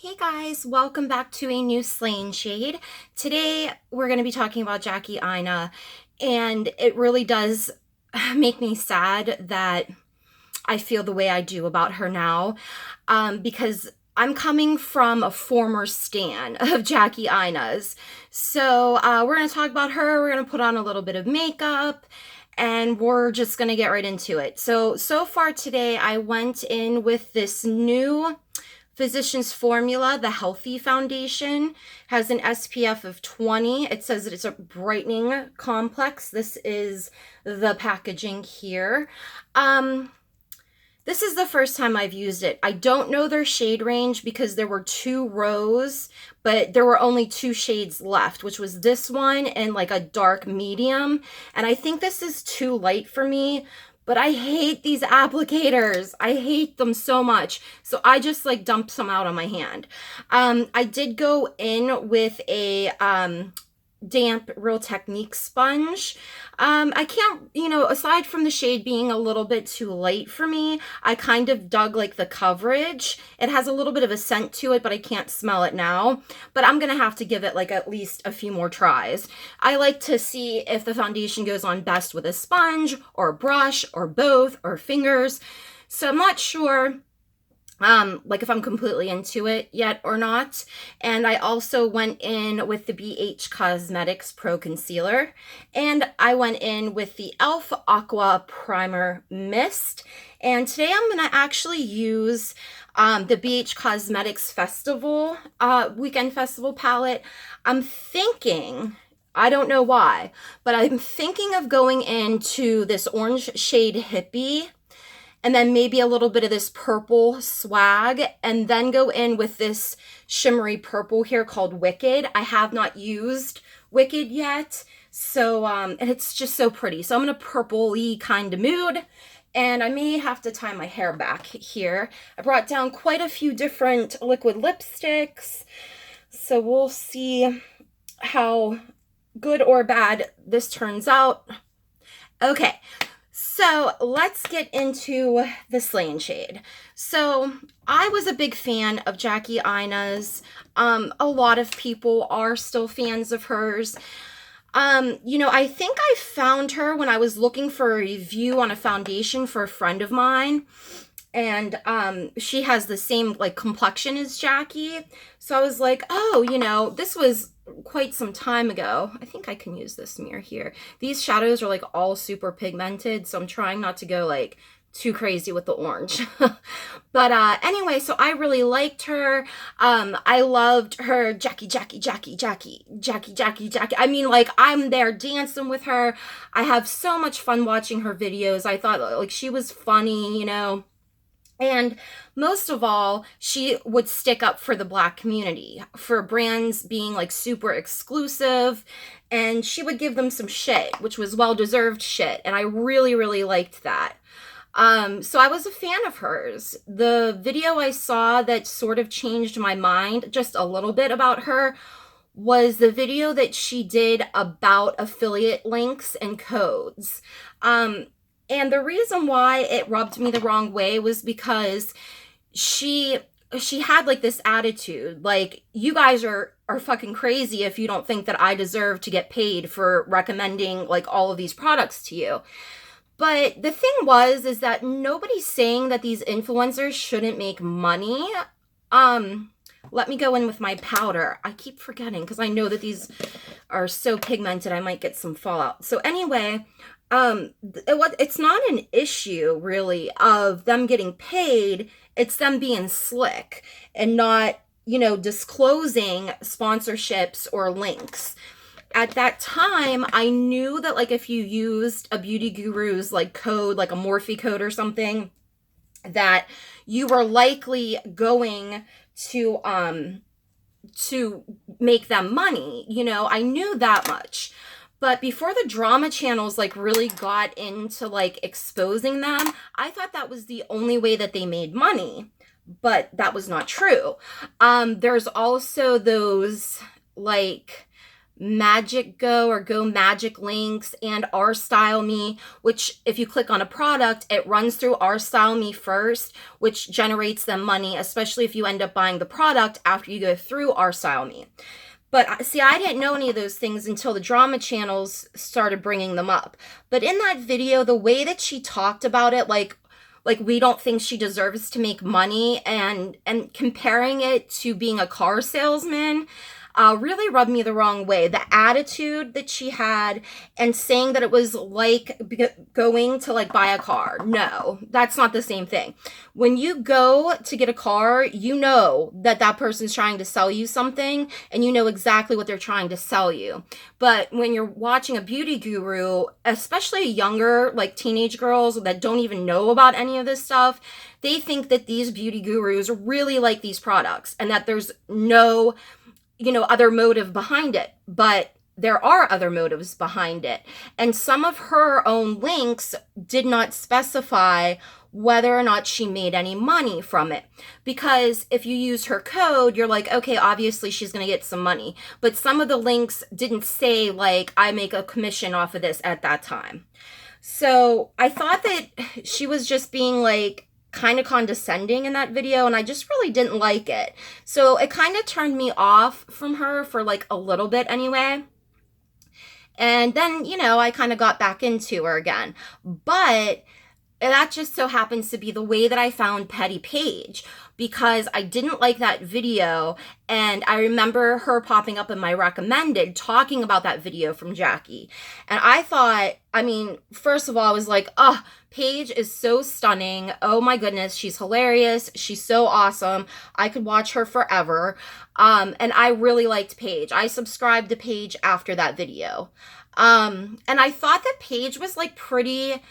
Hey guys, welcome back to a new Slain Shade. Today we're going to be talking about Jackie Aina, and it really does make me sad that I feel the way I do about her now, because I'm coming from a former stan of Jackie Aina's. So we're going to talk about her, we're going to put on a little bit of makeup, and we're just going to get right into it. So far today I went in with this new Physicians Formula, the Healthy Foundation. Has an SPF of 20. It says that it's a brightening complex. This is the packaging here. This is the first time I've used it. I don't know their shade range because there were 2 rows, but there were only 2 shades left, which was this one and like a dark medium. And I think this is too light for me, but I hate these applicators. I hate them so much. So I just like dumped some out on my hand. I did go in with a damp Real Technique sponge. I can't, aside from the shade being a little bit too light for me, I kind of dug like the coverage. It has a little bit of a scent to it, but I can't smell it now. But I'm gonna have to give it like at least a few more tries. I like to see if the foundation goes on best with a sponge or a brush or both or fingers. So I'm not sure like if I'm completely into it yet or not. And I also went in with the BH Cosmetics Pro Concealer, and I went in with the e.l.f. Aqua Primer Mist. And today I'm going to actually use the BH Cosmetics Festival, Weekend Festival palette. I'm thinking, I don't know why, but I'm thinking of going into this orange shade Hippie, and then maybe a little bit of this purple swag, and then go in with this shimmery purple here called Wicked. I have not used Wicked yet, so, and it's just so pretty. So I'm in a purple-y kind of mood, and I may have to tie my hair back here. I brought down quite a few different liquid lipsticks, so we'll see how good or bad this turns out. Okay. So let's get into the Slain Shade. So I was a big fan of Jackie Aina's. A lot of people are still fans of hers. I think I found her when I was looking for a review on a foundation for a friend of mine. And she has the same like complexion as Jackie. So I was like, oh, this was quite some time ago. I think I can use this mirror here. These shadows are like all super pigmented, so I'm trying not to go like too crazy with the orange. But anyway, so I really liked her. I loved her Jackie. I mean, like, I'm there dancing with her. I have so much fun watching her videos. I thought like she was funny, And most of all, she would stick up for the Black community, for brands being like super exclusive, and she would give them some shit, which was well-deserved shit, and I really, really liked that. So I was a fan of hers. The video I saw that sort of changed my mind just a little bit about her was the video that she did about affiliate links and codes. And the reason why it rubbed me the wrong way was because she had like this attitude, like, you guys are fucking crazy if you don't think that I deserve to get paid for recommending like all of these products to you. But the thing is that nobody's saying that these influencers shouldn't make money. Let me go in with my powder. I keep forgetting because I know that these are so pigmented I might get some fallout. So anyway, it's not an issue really of them getting paid. It's them being slick and not, disclosing sponsorships or links. At that time, I knew that like if you used a beauty guru's like code, like a Morphe code or something, that you were likely going to make them money. I knew that much. But before the drama channels like really got into like exposing them, I thought that was the only way that they made money. But that was not true. There's also those like Magic Go or Go Magic links and Our Style Me, which if you click on a product, it runs through Our Style Me first, which generates them money, especially if you end up buying the product after you go through Our Style Me. But see, I didn't know any of those things until the drama channels started bringing them up. But in that video, the way that she talked about it, like we don't think she deserves to make money, and comparing it to being a car salesman, really rubbed me the wrong way. The attitude that she had and saying that it was like going to like buy a car. No, that's not the same thing. When you go to get a car, you know that that person's trying to sell you something and you know exactly what they're trying to sell you. But when you're watching a beauty guru, especially younger, like teenage girls that don't even know about any of this stuff, they think that these beauty gurus really like these products and that there's no other motive behind it. But there are other motives behind it. And some of her own links did not specify whether or not she made any money from it. Because if you use her code, you're like, okay, obviously she's going to get some money. But some of the links didn't say like, I make a commission off of this at that time. So I thought that she was just being like, kind of condescending in that video, and I just really didn't like it. So it kind of turned me off from her for like a little bit anyway. And then, I kind of got back into her again. But that just so happens to be the way that I found Petty Paige, because I didn't like that video, and I remember her popping up in my recommended talking about that video from Jackie. And I thought, first of all, I was like, oh, Paige is so stunning. Oh my goodness, she's hilarious. She's so awesome. I could watch her forever. And I really liked Paige. I subscribed to Paige after that video. And I thought that Paige was like pretty,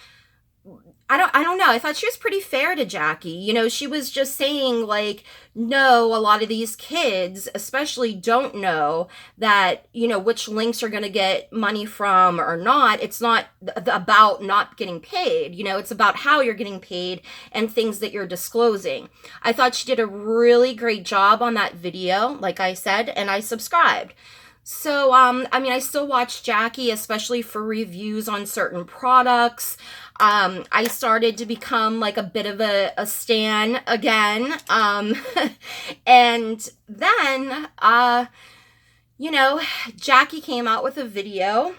I don't know. I thought she was pretty fair to Jackie. She was just saying like, no, a lot of these kids especially don't know that, which links are going to get money from or not. It's not about not getting paid. It's about how you're getting paid and things that you're disclosing. I thought she did a really great job on that video, like I said, and I subscribed. So, I still watch Jackie, especially for reviews on certain products. I started to become like a bit of a stan again. And then, Jackie came out with a video,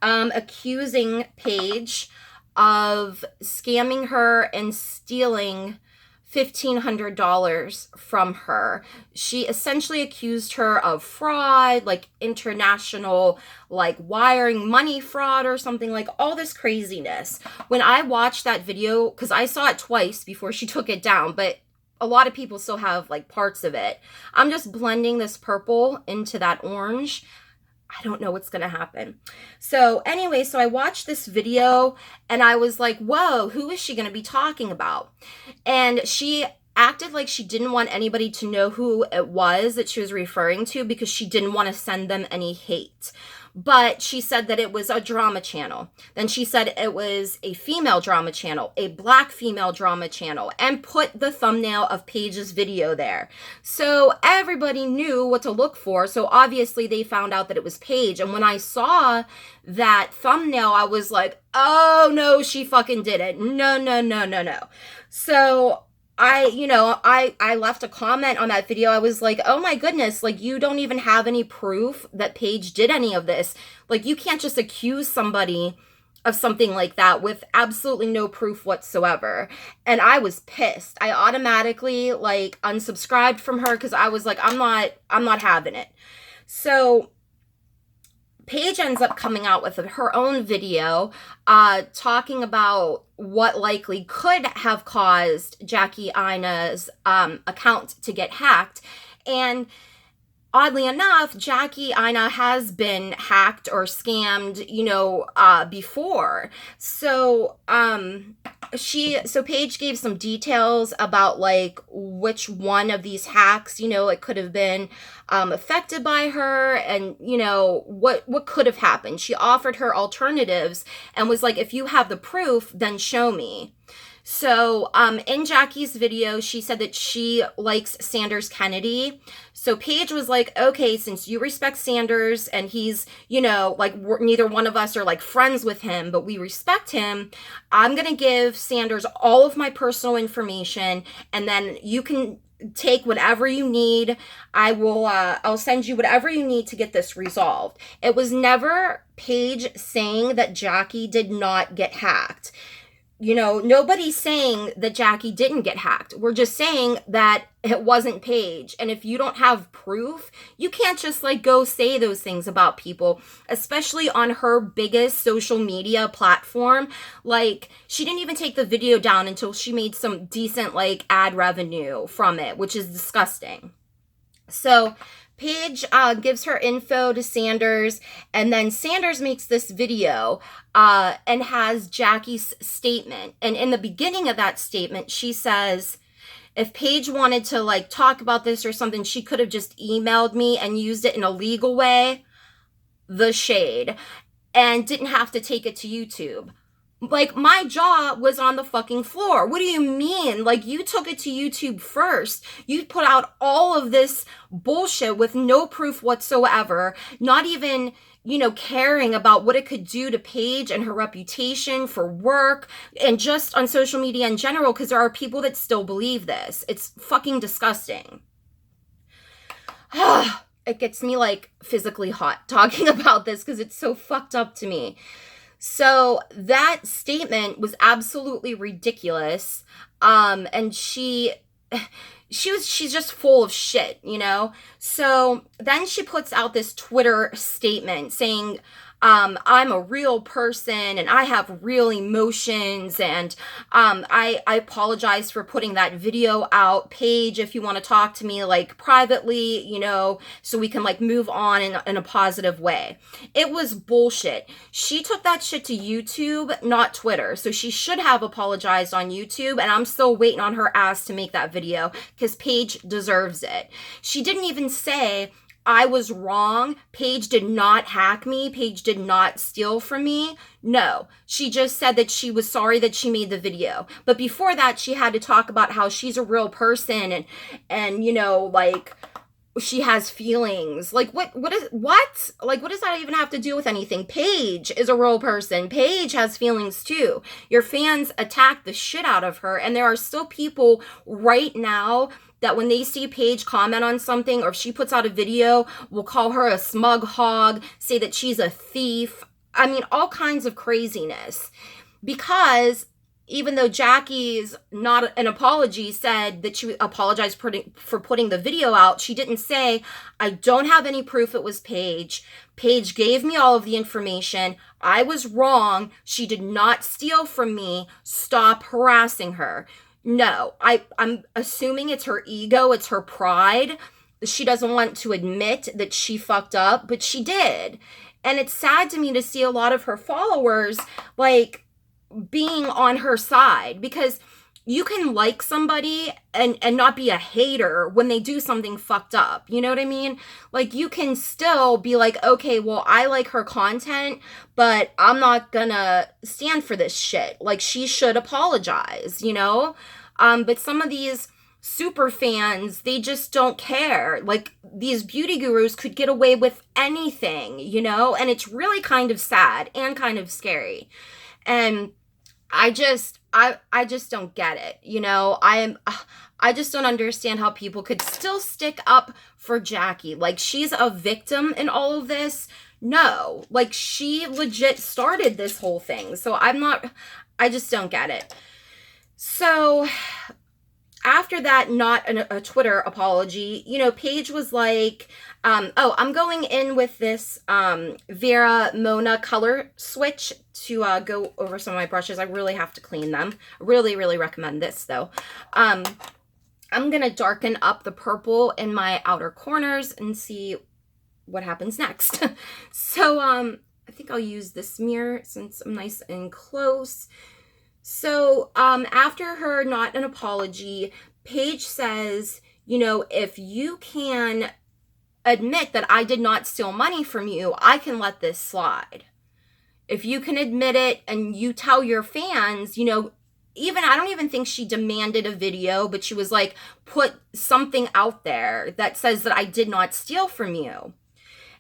accusing Paige of scamming her and stealing $1,500 from her. She essentially accused her of fraud, like international, like wiring money fraud or something, like all this craziness. When I watched that video, because I saw it twice before she took it down, but a lot of people still have like parts of it. I'm just blending this purple into that orange. I don't know what's going to happen. So anyway, so I watched this video and I was like, whoa, who is she going to be talking about? And she acted like she didn't want anybody to know who it was that she was referring to because she didn't want to send them any hate. But she said that it was a drama channel. Then she said it was a female drama channel, a black female drama channel, and put the thumbnail of Paige's video there. So everybody knew what to look for. So obviously they found out that it was Paige. And when I saw that thumbnail, I was like, oh no, she fucking did it. No. So I left a comment on that video. I was like, oh my goodness, like you don't even have any proof that Paige did any of this. Like you can't just accuse somebody of something like that with absolutely no proof whatsoever. And I was pissed. I automatically like unsubscribed from her because I was like, I'm not having it. So Paige ends up coming out with her own video talking about what likely could have caused Jackie Aina's account to get hacked. And oddly enough, Jackie Aina has been hacked or scammed, before. So Paige gave some details about like which one of these hacks, it could have been affected by her, and what could have happened. She offered her alternatives and was like, if you have the proof, then show me. So, in Jackie's video, she said that she likes Sanders Kennedy. So Paige was like, okay, since you respect Sanders and he's, like neither one of us are like friends with him, but we respect him, I'm going to give Sanders all of my personal information and then you can take whatever you need. I'll send you whatever you need to get this resolved. It was never Paige saying that Jackie did not get hacked. Nobody's saying that Jackie didn't get hacked. We're just saying that it wasn't Paige. And if you don't have proof, you can't just like go say those things about people, especially on her biggest social media platform. Like, she didn't even take the video down until she made some decent like ad revenue from it, which is disgusting. So Paige gives her info to Sanders, and then Sanders makes this video and has Jackie's statement. And in the beginning of that statement, she says, if Paige wanted to like talk about this or something, she could have just emailed me and used it in a legal way, the shade, and didn't have to take it to YouTube. Like, my jaw was on the fucking floor. What do you mean? Like, you took it to YouTube first. You put out all of this bullshit with no proof whatsoever, not even, caring about what it could do to Paige and her reputation for work and just on social media in general, because there are people that still believe this. It's fucking disgusting. It gets me, like, physically hot talking about this because it's so fucked up to me. So that statement was absolutely ridiculous. And she's just full of shit, So then she puts out this Twitter statement saying, I'm a real person and I have real emotions, and I apologize for putting that video out. Paige, if you want to talk to me like privately, so we can like move on in a positive way. It was bullshit. She took that shit to YouTube, not Twitter. So she should have apologized on YouTube, and I'm still waiting on her ass to make that video because Paige deserves it. She didn't even say, I was wrong. Paige did not hack me. Paige did not steal from me. No, she just said that she was sorry that she made the video. But before that, she had to talk about how she's a real person and like she has feelings. Like what? Like, what does that even have to do with anything? Paige is a real person. Paige has feelings too. Your fans attack the shit out of her, and there are still people right now that when they see Paige comment on something or if she puts out a video, will call her a smug hog, say that she's a thief. I mean, all kinds of craziness. Because even though Jackie's not an apology said that she apologized for putting the video out, she didn't say, I don't have any proof it was Paige. Paige gave me all of the information. I was wrong. She did not steal from me. Stop harassing her. No, I'm assuming it's her ego, it's her pride. She doesn't want to admit that she fucked up, but she did. And it's sad to me to see a lot of her followers, like, being on her side, because you can like somebody and not be a hater when they do something fucked up. You know what I mean? Like, you can still be like, okay, well, I like her content, but I'm not gonna stand for this shit. Like, she should apologize, But some of these super fans, they just don't care. Like, these beauty gurus could get away with anything, And it's really kind of sad and kind of scary. And I just don't get it. I just don't understand how people could still stick up for Jackie. Like, she's a victim in all of this. No, like, she legit started this whole thing. So I just don't get it. So after that, not a Twitter apology, Paige was like, I'm going in with this Vera Mona color switch to go over some of my brushes. I really have to clean them. Really, really recommend this, though. I'm going to darken up the purple in my outer corners and see what happens next. So I think I'll use this mirror since I'm nice and close. So after her not an apology, Paige says, if you can admit that I did not steal money from you, I can let this slide. If you can admit it and you tell your fans, even, I don't even think she demanded a video, but she was like, put something out there that says that I did not steal from you.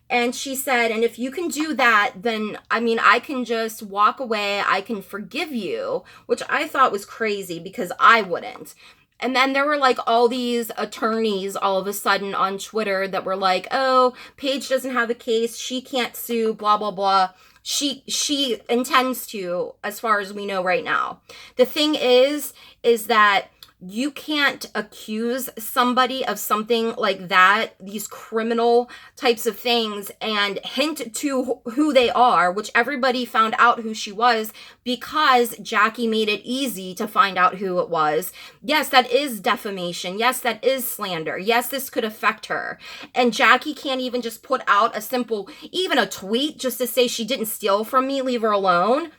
And she said, and if you can do that, then, I mean, I can just walk away. I can forgive you, which I thought was crazy because I wouldn't. And then there were like all these attorneys all of a sudden on Twitter that were like, oh, Paige doesn't have a case. She can't sue, blah, blah, blah. She intends to, as far as we know right now. The thing is that you can't accuse somebody of something like that, these criminal types of things, and hint to who they are, which everybody found out who she was because Jackie made it easy to find out who it was. Yes, that is defamation. Yes, that is slander. Yes, this could affect her. And Jackie can't even just put out a simple, even a tweet just to say she didn't steal from me, leave her alone.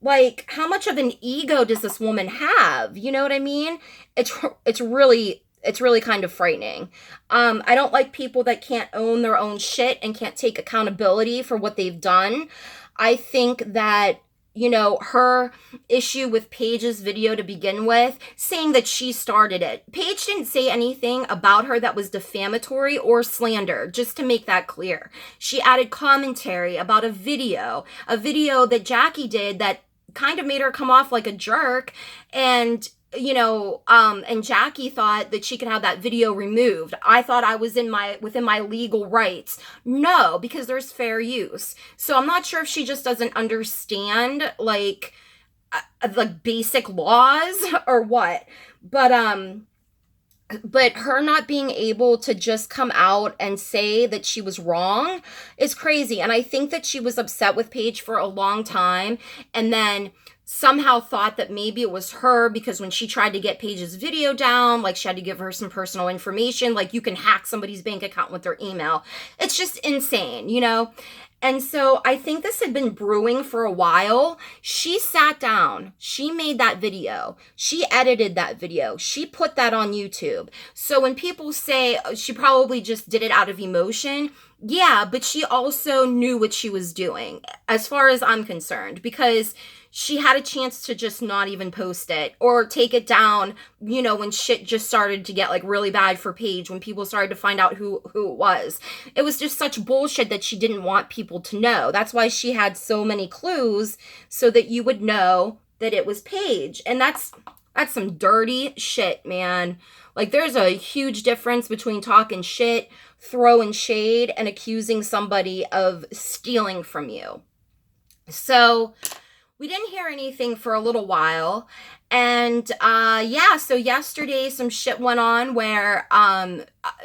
Like, how much of an ego does this woman have? You know what I mean? It's really kind of frightening. I don't like people that can't own their own shit and can't take accountability for what they've done. I think that, you know, her issue with Paige's video to begin with, saying that she started it. Paige didn't say anything about her that was defamatory or slander, just to make that clear. She added commentary about a video that Jackie did that kind of made her come off like a jerk. And, you know, and Jackie thought that she could have that video removed. I thought I was within my legal rights. No, because there's fair use. So I'm not sure if she just doesn't understand like basic laws or what. But her not being able to just come out and say that she was wrong is crazy. And I think that she was upset with Paige for a long time, and then somehow thought that maybe it was her because when she tried to get Paige's video down, like she had to give her some personal information, like you can hack somebody's bank account with their email. It's just insane, you know? And so I think this had been brewing for a while. She sat down, she made that video, she edited that video, she put that on YouTube. So when people say she probably just did it out of emotion, yeah, but she also knew what she was doing, as far as I'm concerned, because she had a chance to just not even post it or take it down, you know, when shit just started to get like really bad for Paige, when people started to find out who it was. It was just such bullshit that she didn't want people to know. That's why she had so many clues, so that you would know that it was Paige. And that's some dirty shit, man. Like, there's a huge difference between talking shit, throwing shade, and accusing somebody of stealing from you. So we didn't hear anything for a little while. And so yesterday some shit went on where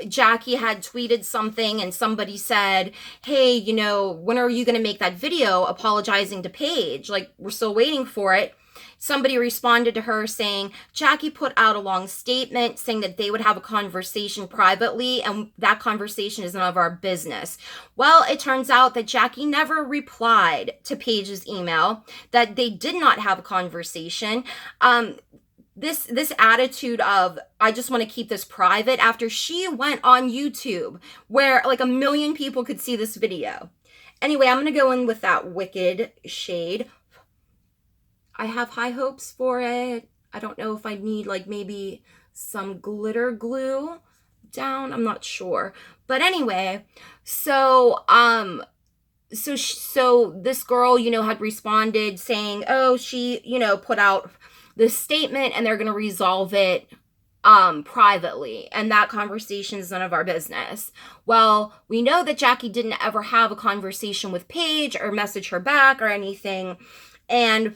Jackie had tweeted something and somebody said, hey, you know, when are you going to make that video apologizing to Paige? Like, we're still waiting for it. Somebody responded to her saying, Jackie put out a long statement saying that they would have a conversation privately, and that conversation is none of our business. Well, it turns out that Jackie never replied to Paige's email, that they did not have a conversation. This attitude of, I just want to keep this private, after she went on YouTube where like 1 million people could see this video. Anyway, I'm going to go in with that wicked shade. I have high hopes for it. I don't know if I need like maybe some glitter glue down. I'm not sure. But anyway, so this girl, you know, had responded saying, oh, she, you know, put out this statement and they're going to resolve it privately, and that conversation is none of our business. Well, we know that Jackie didn't ever have a conversation with Paige or message her back or anything. And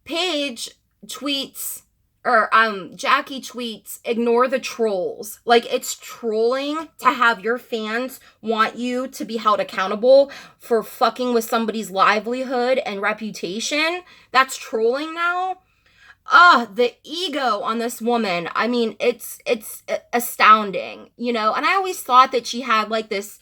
Paige tweets, or Jackie tweets, ignore the trolls. Like, it's trolling to have your fans want you to be held accountable for fucking with somebody's livelihood and reputation. That's trolling now. The ego on this woman. I mean, it's astounding, you know? And I always thought that she had like this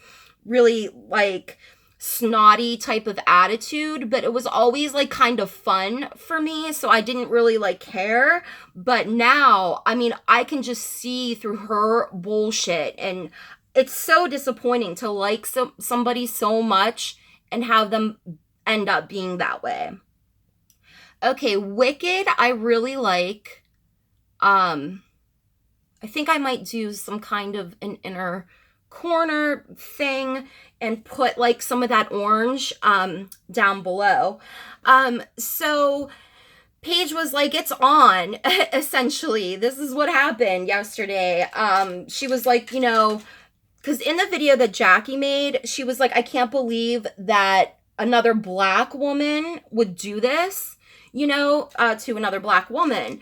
really like snotty type of attitude, but it was always like kind of fun for me, so I didn't really like care. But now, I mean, I can just see through her bullshit, and it's so disappointing to like somebody so much and have them end up being that way. Okay, Wicked, I really like. I think I might do some kind of an inner corner thing and put like some of that orange down below. So Paige was like, it's on, essentially. This is what happened yesterday. She was like, you know, because in the video that Jackie made, she was like, I can't believe that another black woman would do this, you know, to another black woman.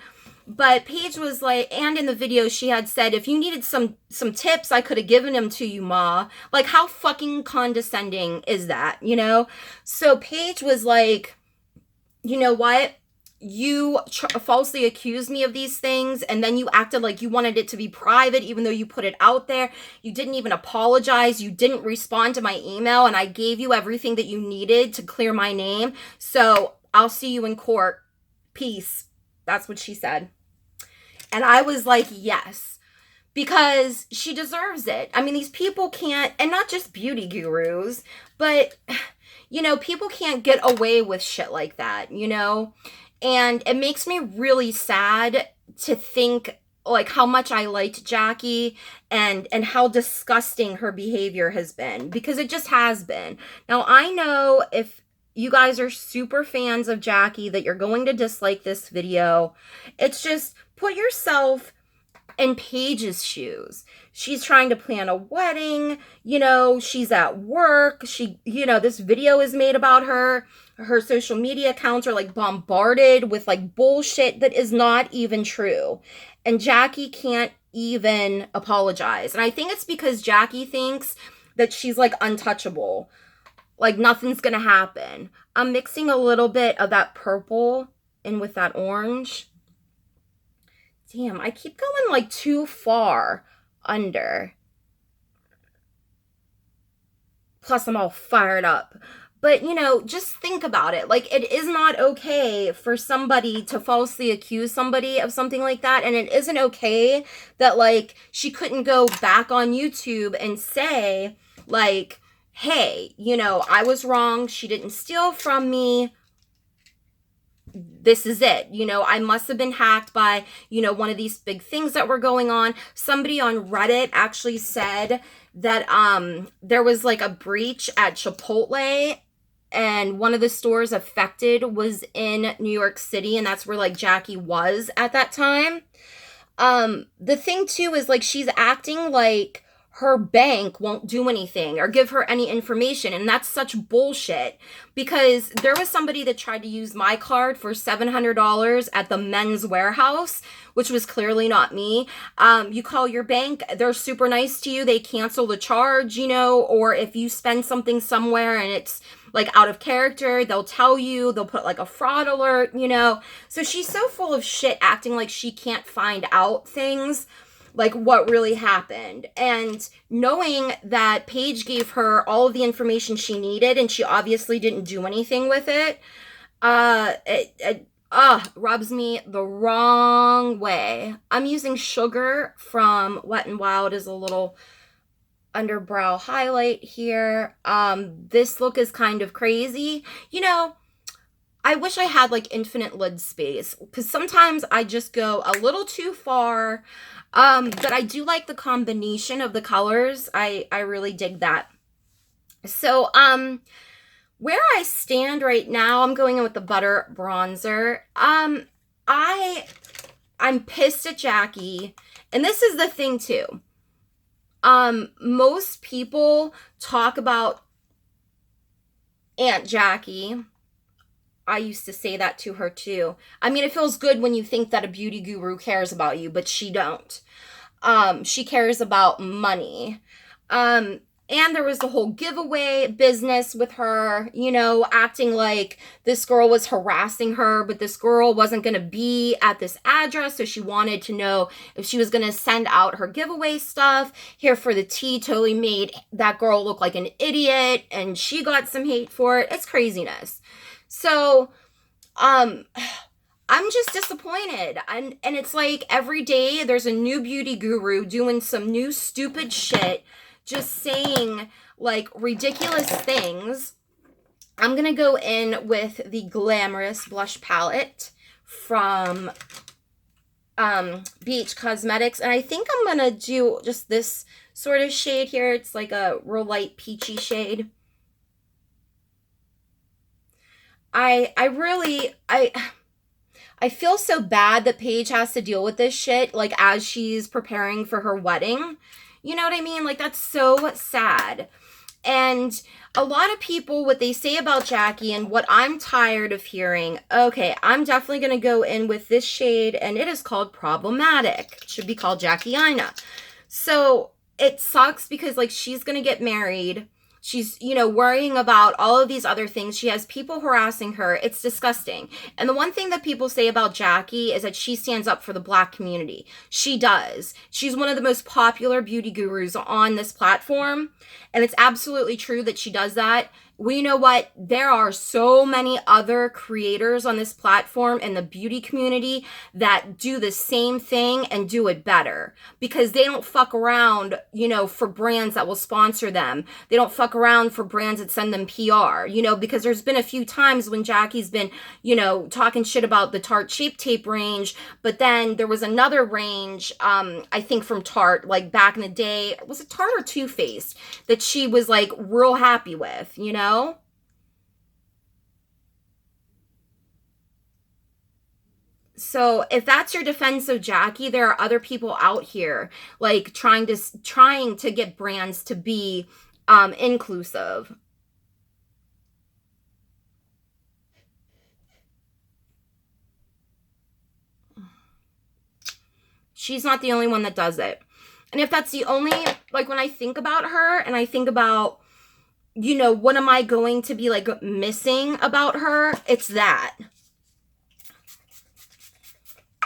But Paige was like, and in the video she had said, if you needed some tips, I could have given them to you, Ma. Like, how fucking condescending is that, you know? So Paige was like, you know what? You falsely accused me of these things, and then you acted like you wanted it to be private, even though you put it out there. You didn't even apologize. You didn't respond to my email, and I gave you everything that you needed to clear my name. So I'll see you in court. Peace. That's what she said. And I was like, yes, because she deserves it. I mean, these people can't, and not just beauty gurus, but, you know, people can't get away with shit like that, you know? And it makes me really sad to think like how much I liked Jackie and how disgusting her behavior has been, because it just has been. Now, I know if you guys are super fans of Jackie that you're going to dislike this video. It's just put yourself in Paige's shoes. She's trying to plan a wedding, you know, she's at work. She, you know, this video is made about her. Her social media accounts are like bombarded with like bullshit that is not even true. And Jackie can't even apologize. And I think it's because Jackie thinks that she's like untouchable. Like nothing's gonna happen. I'm mixing a little bit of that purple in with that orange. Damn, I keep going like too far under. Plus, I'm all fired up. But, you know, just think about it. Like, it is not okay for somebody to falsely accuse somebody of something like that. And it isn't okay that, like, she couldn't go back on YouTube and say, like, hey, you know, I was wrong. She didn't steal from me. This is it. You know, I must have been hacked by, you know, one of these big things that were going on. Somebody on Reddit actually said that there was like a breach at Chipotle, and one of the stores affected was in New York City, and that's where like Jackie was at that time. The thing too is like she's acting like her bank won't do anything or give her any information. And that's such bullshit, because there was somebody that tried to use my card for $700 at the Men's Warehouse, which was clearly not me. You call your bank, they're super nice to you. They cancel the charge, you know, or if you spend something somewhere and it's like out of character, they'll tell you, they'll put like a fraud alert, you know. So she's so full of shit, acting like she can't find out things, like what really happened. And knowing that Paige gave her all of the information she needed and she obviously didn't do anything with it, it rubs me the wrong way. I'm using Sugar from Wet n Wild as a little underbrow highlight here. This look is kind of crazy. You know, I wish I had like infinite lid space, because sometimes I just go a little too far. But I do like the combination of the colors. I really dig that. So, where I stand right now, I'm going in with the butter bronzer. I'm pissed at Jackie. And this is the thing too. Most people talk about Aunt Jackie. I used to say that to her too. I mean, it feels good when you think that a beauty guru cares about you, but she don't. She cares about money. And there was the whole giveaway business with her, you know, acting like this girl was harassing her, but this girl wasn't going to be at this address. So she wanted to know if she was going to send out her giveaway stuff. Here for the tea totally made that girl look like an idiot, and she got some hate for it. It's craziness. So, I'm just disappointed. And it's like every day there's a new beauty guru doing some new stupid shit, just saying like ridiculous things. I'm going to go in with the Glamorous Blush Palette from BH Cosmetics. And I think I'm going to do just this sort of shade here. It's like a real light peachy shade. I feel so bad that Paige has to deal with this shit, like, as she's preparing for her wedding. You know what I mean? Like, that's so sad. And a lot of people, what they say about Jackie and what I'm tired of hearing, okay, I'm definitely going to go in with this shade, and it is called Problematic. It should be called Jackie Aina. So it sucks because, like, she's going to get married. She's, you know, worrying about all of these other things. She has people harassing her. It's disgusting. And the one thing that people say about Jackie is that she stands up for the Black community. She does. She's one of the most popular beauty gurus on this platform. And it's absolutely true that she does that. Well, you know what? There are so many other creators on this platform in the beauty community that do the same thing and do it better because they don't fuck around, you know, for brands that will sponsor them. They don't fuck around for brands that send them PR, you know, because there's been a few times when Jackie's been, you know, talking shit about the Tarte Shape Tape range, but then there was another range, I think from Tarte, like back in the day, was it Tarte or Too Faced, that she was like real happy with, you know? So if that's your defense of Jackie, there are other people out here like trying to get brands to be inclusive. She's not the only one that does it. And if that's the only, like, when I think about her and I think about, you know, what am I going to be like missing about her? It's that.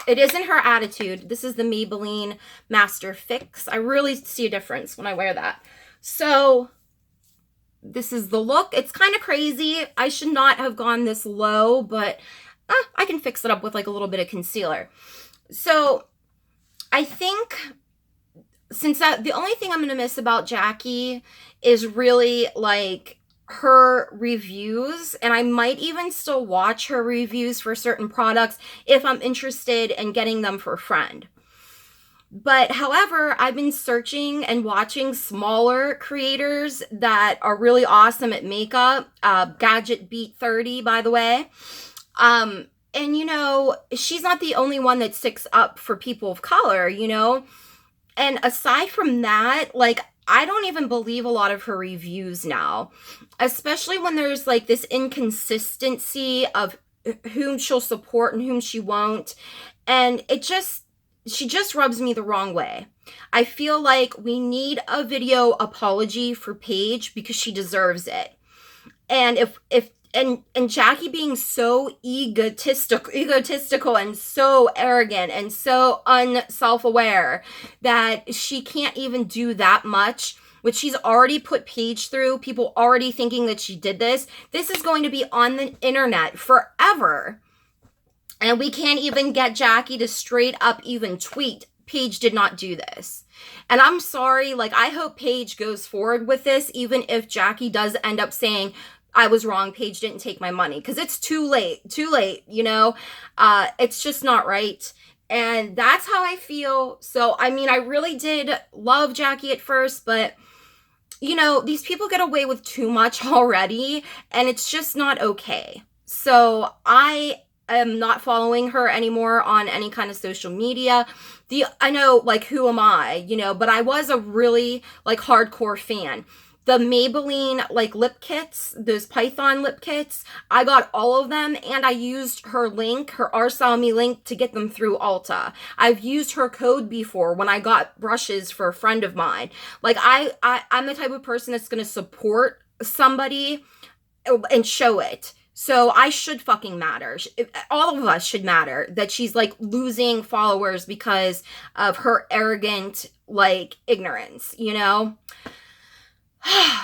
It isn't her attitude. This is the Maybelline Master Fix. I really see a difference when I wear that. So this is the look. It's kind of crazy. I should not have gone this low, but I can fix it up with like a little bit of concealer. So I think since that, the only thing I'm going to miss about Jackie is really like her reviews, and I might even still watch her reviews for certain products if I'm interested in getting them for a friend. But however, I've been searching and watching smaller creators that are really awesome at makeup. Gadget Beat 30, by the way. And you know, she's not the only one that sticks up for people of color, you know? And aside from that, like, I don't even believe a lot of her reviews now, especially when there's like this inconsistency of whom she'll support and whom she won't. And she just rubs me the wrong way. I feel like we need a video apology for Paige because she deserves it. And and Jackie being so egotistical and so arrogant and so unself-aware that she can't even do that much, which she's already put Paige through, people already thinking that she did this. This is going to be on the internet forever. And we can't even get Jackie to straight up even tweet, Paige did not do this. And I'm sorry, like, I hope Paige goes forward with this, even if Jackie does end up saying, I was wrong, Paige didn't take my money, because it's too late, you know? It's just not right. And that's how I feel. So, I mean, I really did love Jackie at first, but, you know, these people get away with too much already, and it's just not okay. So, I am not following her anymore on any kind of social media. I know, like, who am I, you know? But I was a really, like, hardcore fan. The Maybelline, like, lip kits, those Python lip kits, I got all of them, and I used her link, her RSalmy link, to get them through Ulta. I've used her code before when I got brushes for a friend of mine. Like, I'm the type of person that's going to support somebody and show it. So I should fucking matter. All of us should matter that she's, like, losing followers because of her arrogant, like, ignorance, you know?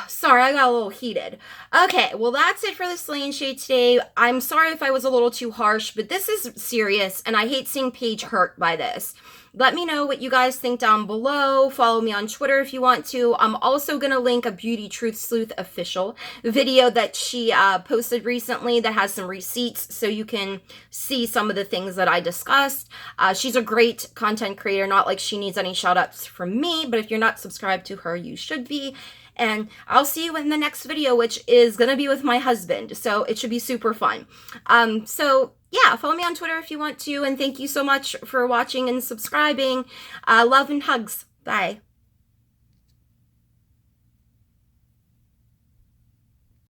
Sorry, I got a little heated. Okay, well, that's it for the Slaying Shade today. I'm sorry if I was a little too harsh, but this is serious, and I hate seeing Paige hurt by this. let me know what you guys think down below. Follow me on Twitter if you want to. I'm also going to link a Beauty Truth Sleuth official video that she posted recently that has some receipts so you can see some of the things that I discussed. She's a great content creator, not like she needs any shout outs from me, but if you're not subscribed to her, you should be. And I'll see you in the next video, which is going to be with my husband. So it should be super fun. So yeah, follow me on Twitter if you want to. And thank you so much for watching and subscribing. Love and hugs. Bye.